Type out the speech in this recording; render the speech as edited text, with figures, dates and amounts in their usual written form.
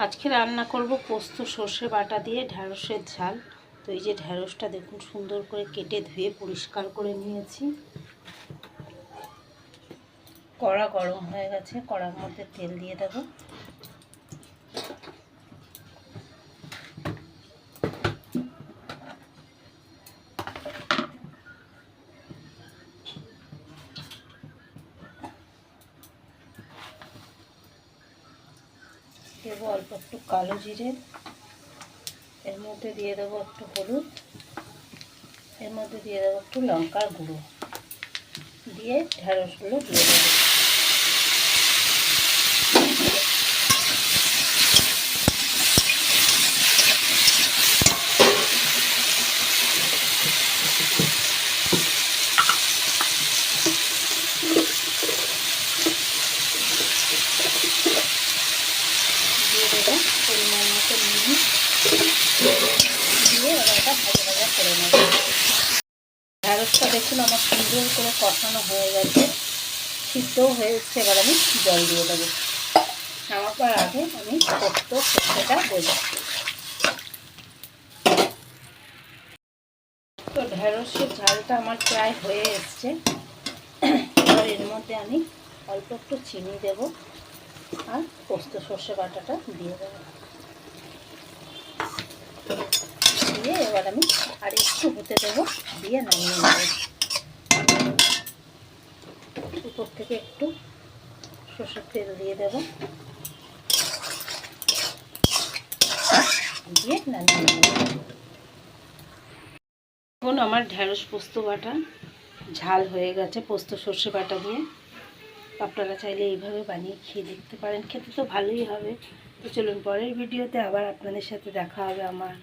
আজকে রান্না করব পোস্ত সর্ষে বাটা দিয়ে ঢ্যাঁড়সের ঝাল। তো এই যে ঢ্যাঁড়সটা দেখুন সুন্দর করে কেটে ধুয়ে পরিষ্কার করে নিয়েছি। কড়া গরম হয়ে গেছে, কড়ার মধ্যে তেল দিয়ে দেব। দেবো অল্প একটু কালো জিরে, এর মধ্যে দিয়ে দেবো একটু হলুদ, এর মধ্যে দিয়ে দেবো একটু লঙ্কার গুঁড়ো, দিয়ে ঢ্যাঁড়সগুলো দিয়ে দেবো। দিয়ে দেবো পরিমাণ মতো নুন, দিয়ে এবার এটা ভাজা ভাজা করে নেব। ঢ্যাঁড়সটা দেখুন আমার সুন্দর করে কষানো হয়ে গেছে, সিদ্ধও হয়ে এসছে। এবার আমি জল দিয়ে দেবো। নামাবার আগে আমি পোস্ত সর্ষেটা দেবো। তো ঢ্যাঁড়সের ঝালটা আমার প্রায় হয়ে এসছে। এবার এর মধ্যে আমি অল্প একটু চিনি দেব আর পোস্ত সর্ষে বাটাটা দিয়ে দেবো। দিয়ে এবার আমি আর একটু হতে দেবো, দিয়ে নামিয়ে নেব। উপর থেকে একটু সর্ষের তেল দিয়ে দেবো, দিয়ে নামিয়ে নেব। এখন আমার ঢ্যাঁড়স পোস্ত বাটা ঝাল হয়ে গেছে পোস্ত সর্ষে বাটা দিয়ে। আপনারা চাইলে এইভাবে বানিয়ে খেয়ে দেখতে পারেন, খেতে তো ভালোই হবে। তো চলুন পরের ভিডিওতে আবার আপনাদের সাথে দেখা হবে আমার।